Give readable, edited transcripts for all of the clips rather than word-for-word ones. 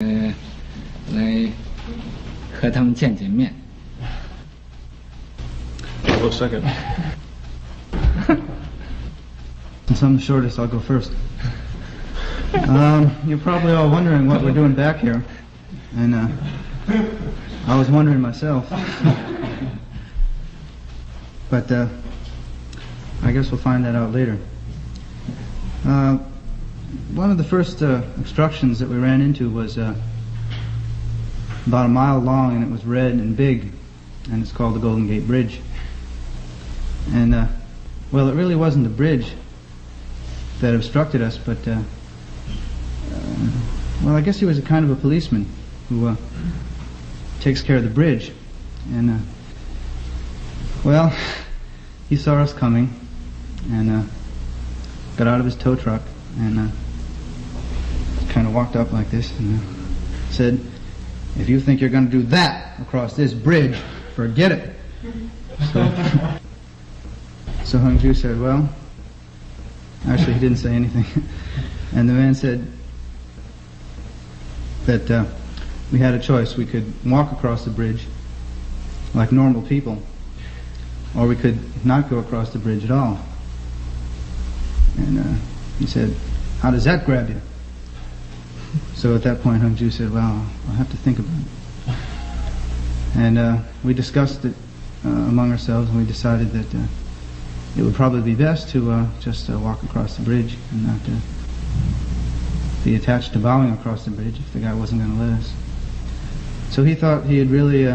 来和他们见见面。I'll go second. Since I'm the shortest, I'll go first. You're probably all wondering what we're doing back here, and I was wondering myself. But I guess we'll find that out later. One of the first obstructions that we ran into was about a mile long, and it was red and big, and it's called the Golden Gate Bridge. And well, it really wasn't the bridge that obstructed us, but well, I guess he was a kind of a policeman who takes care of the bridge. And well, he saw us coming and got out of his tow truck and kind of walked up like this and said, "If you think you're going to do that across this bridge, forget it." So Hung Ju said, "Well," actually he didn't say anything. And the man said that we had a choice. We could walk across the bridge like normal people, or we could not go across the bridge at all. And he said, "How does that grab you?" So at that point Hung Ju said, "Well, I'll have to think about it." And we discussed it among ourselves, and we decided that it would probably be best to just walk across the bridge and not be attached to bowing across the bridge if the guy wasn't going to let us. So he thought he had really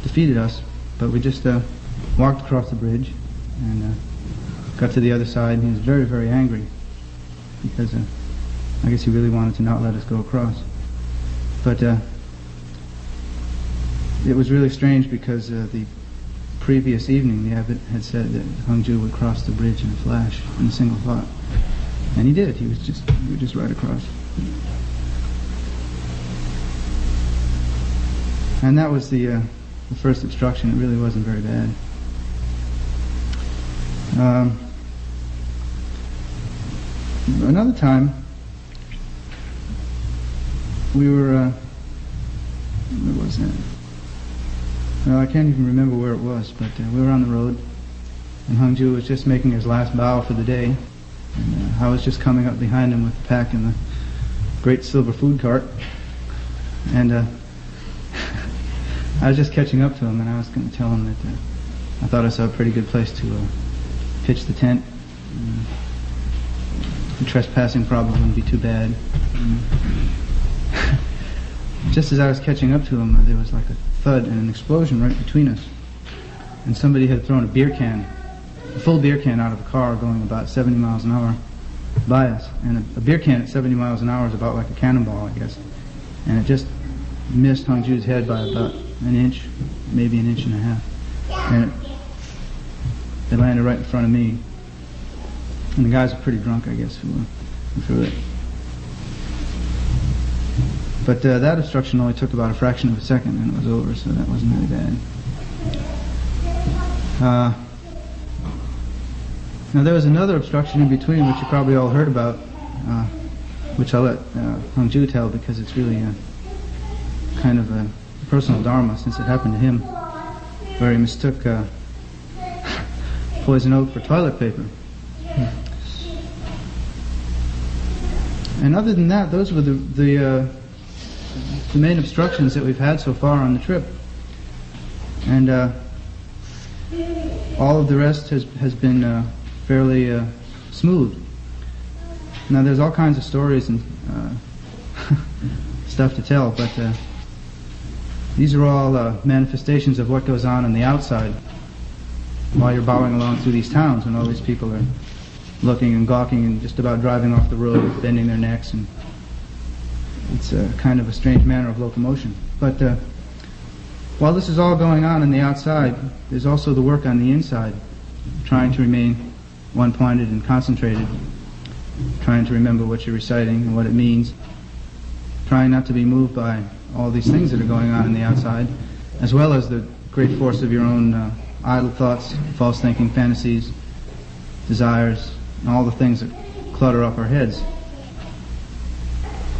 defeated us, but we just walked across the bridge and got to the other side, and he was very, very angry because I guess he really wanted to not let us go across. But it was really strange because the previous evening the abbot had said that Hung Ju would cross the bridge in a flash, in a single thought. And he did. He was just right across. And that was the first obstruction. It really wasn't very bad. Another time, we were, where was that? Well, I can't even remember where it was, but we were on the road, and Hung Ju was just making his last bow for the day, and I was just coming up behind him with the pack and the great silver food cart, and I was just catching up to him, and I was going to tell him that I thought I saw a pretty good place to pitch the tent. The trespassing probably wouldn't be too bad. Just as I was catching up to him, there was like a thud and an explosion right between us. And somebody had thrown a beer can, a full beer can out of a car going about 70 miles an hour by us. And a beer can at 70 miles an hour is about like a cannonball, I guess. And it just missed Hung Ju's head by about an inch, maybe an inch and a half. And it landed right in front of me. And the guys were pretty drunk, I guess, who threw it. But that obstruction only took about a fraction of a second and it was over, so that wasn't really bad. Now there was another obstruction in between, which you probably all heard about, which I'll let Hung Ju tell because it's really kind of a personal dharma since it happened to him, where he mistook poison oak for toilet paper. And other than that, those were the main obstructions that we've had so far on the trip. And all of the rest has been fairly smooth. Now there's all kinds of stories and stuff to tell, but these are all manifestations of what goes on the outside while you're bowing along through these towns when all these people are looking and gawking and just about driving off the road, bending their necks, and it's kind of a strange manner of locomotion. But while this is all going on the outside, there's also the work on the inside, trying to remain one-pointed and concentrated, trying to remember what you're reciting and what it means, trying not to be moved by all these things that are going on the outside, as well as the great force of your own idle thoughts, false thinking, fantasies, desires, and all the things that clutter up our heads.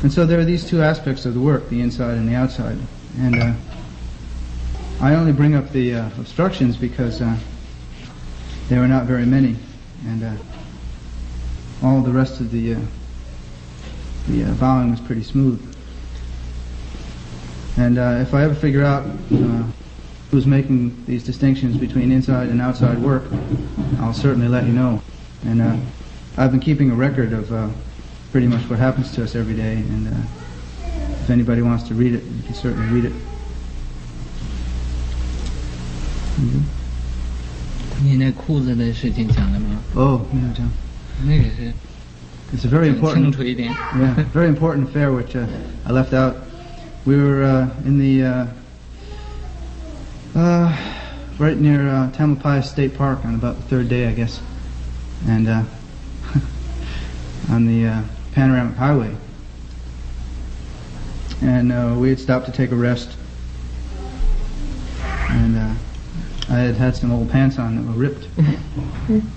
And so there are these two aspects of the work, the inside and the outside. And I only bring up the obstructions because there were not very many, and all the rest of the bowing was pretty smooth. And if I ever figure out who's making these distinctions between inside and outside work, I'll certainly let you know. And I've been keeping a record of pretty much what happens to us every day, and if anybody wants to read it, you can certainly read it. 你那裤子的事情讲了吗？哦，没有讲。那个是 It's a very 清 important, 楚一点。 yeah, very important affair which I left out. We were in the right near Tamalpais State Park on about the third day, I guess, and on the panoramic highway, and we had stopped to take a rest, and I had had some old pants on that were ripped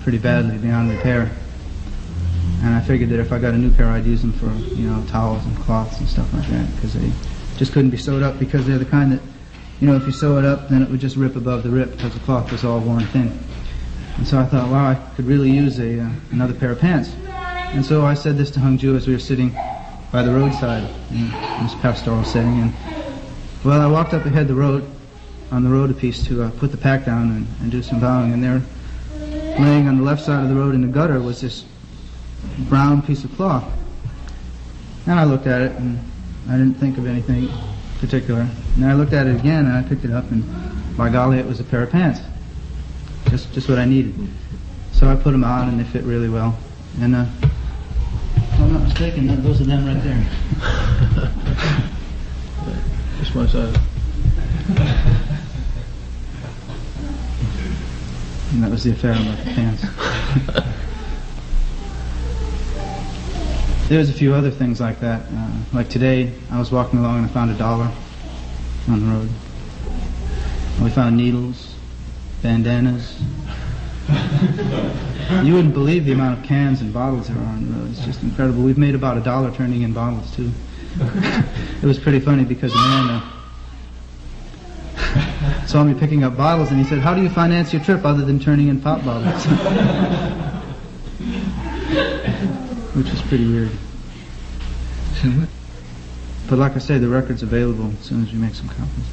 pretty badly beyond repair. And I figured that if I got a new pair, I'd use them for, you know, towels and cloths and stuff like that, because they just couldn't be sewed up, because they're the kind that, you know, if you sew it up, then it would just rip above the rip because the cloth was all worn thin. And so I thought, wow, I could really use another pair of pants. And so I said this to Hung Ju as we were sitting by the roadside in this pastoral setting. And well, I walked up ahead on the road a piece to put the pack down and do some bowing. And there, laying on the left side of the road in the gutter, was this brown piece of cloth. And I looked at it, and I didn't think of anything particular. And then I looked at it again, and I picked it up, and by golly, it was a pair of pants. Just what I needed. So I put them on, and they fit really well. And if I'm not mistaken, those are them right there. Just my side. And that was the affair about the pants. There's a few other things like that. Like today, I was walking along and I found $1 on the road. And we found needles, bandanas. You wouldn't believe the amount of cans and bottles there are on the road. It's just incredible. We've made about $1 turning in bottles too. It was pretty funny because a man saw me picking up bottles and he said, "How do you finance your trip other than turning in pop bottles?" Which was pretty weird. But like I say, the record's available as soon as we make some copies.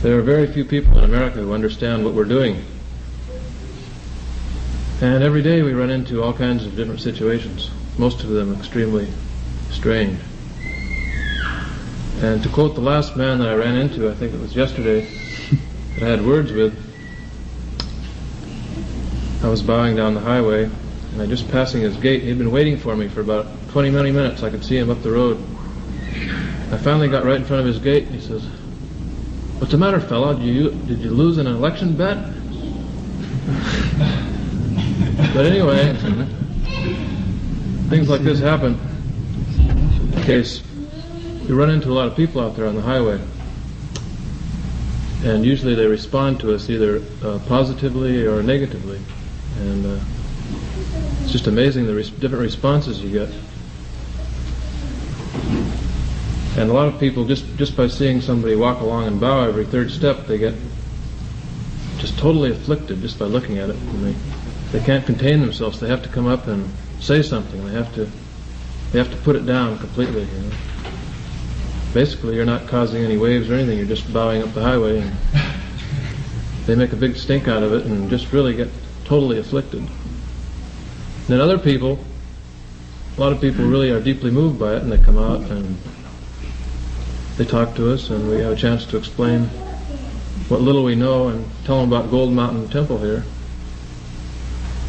There are very few people in America who understand what we're doing. And every day we run into all kinds of different situations, most of them extremely strange. And to quote the last man that I ran into, I think it was yesterday, that I had words with, I was bowing down the highway, and I just passing his gate. He'd been waiting for me for about 20 minutes. I could see him up the road. I finally got right in front of his gate, and he says, "What's the matter, fella? Did you lose an election bet?" But anyway, things like this happen. In case we run into a lot of people out there on the highway, and usually they respond to us either positively or negatively. And it's just amazing the different responses you get. And a lot of people, just by seeing somebody walk along and bow every third step, they get just totally afflicted just by looking at it. And they can't contain themselves. They have to come up and say something. They have to put it down completely. You know? Basically, you're not causing any waves or anything. You're just bowing up the highway, and they make a big stink out of it and just really get totally afflicted. And then other people, a lot of people really are deeply moved by it, and they come out and they talk to us, and we have a chance to explain what little we know and tell them about Gold Mountain Temple here.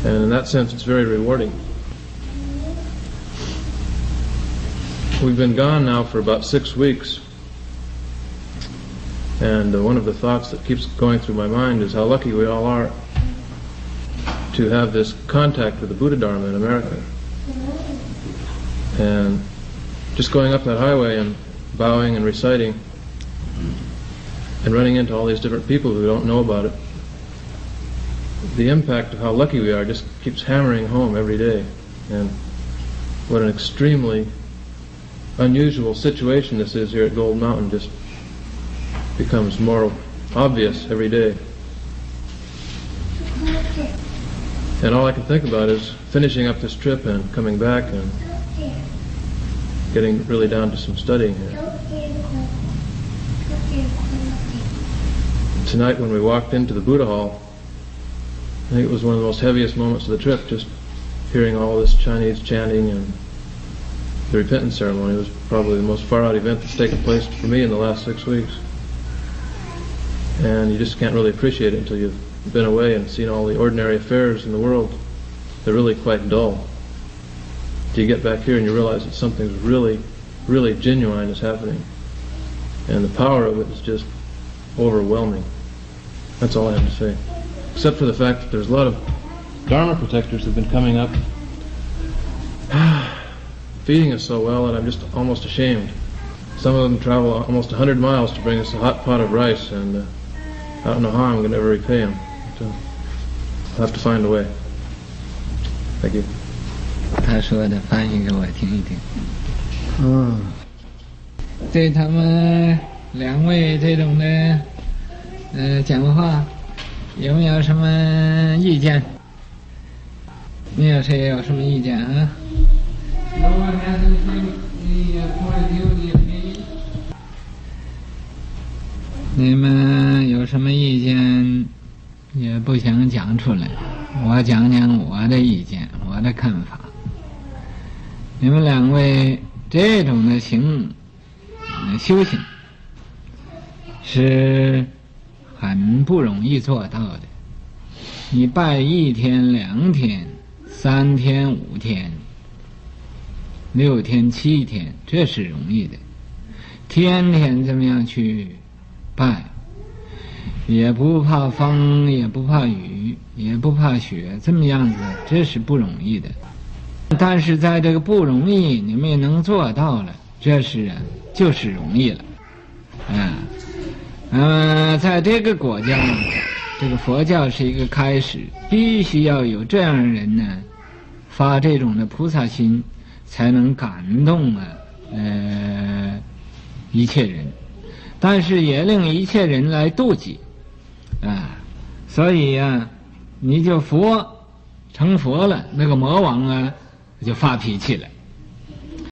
And in that sense, it's very rewarding. We've been gone now for about 6 weeks, and one of the thoughts that keeps going through my mind is how lucky we all are to have this contact with the Buddha Dharma in America. And just going up that highway and bowing and reciting and running into all these different people who don't know about it, the impact of how lucky we are just keeps hammering home every day. And what an extremely unusual situation this is here at Gold Mountain just becomes more obvious every day. And all I can think about is finishing up this trip and coming back and getting really down to some studying here. Tonight when we walked into the Buddha Hall, I think it was one of the most heaviest moments of the trip, just hearing all this Chinese chanting and the repentance ceremony. It was probably the most far-out event that's taken place for me in the last 6 weeks. And you just can't really appreciate it until you've been away and seen all the ordinary affairs in the world. They're really quite dull. Till you get back here and you realize that something's really, really genuine is happening. And the power of it is just overwhelming. That's all I have to say. Except for the fact that there's a lot of Dharma protectors who've been coming up feeding us so well that I'm just almost ashamed. Some of them travel almost 100 miles to bring us a hot pot of rice, and I don't know how I'm going to ever repay them. So I'll have to find a way. Thank you. 他说的翻译给我听一听。对他们两位这种的讲话有没有什么意见？你有谁有什么意见啊？你们有什么意见也不想讲出来，我讲讲我的意见，我的看法。你们两位这种的修行是很不容易做到的。你拜1天、2天、3天、5天、6天、7天，这是容易的。天天怎么样去拜，也不怕风，也不怕雨，也不怕雪，这么样子，这是不容易的。但是在这个不容易，你们也能做到了，这是就是容易了。在这个国家，这个佛教是一个开始，必须要有这样的人呢，发这种的菩萨心，才能感动一切人，但是也令一切人来妒忌所以你就成佛了，那个魔王就发脾气了。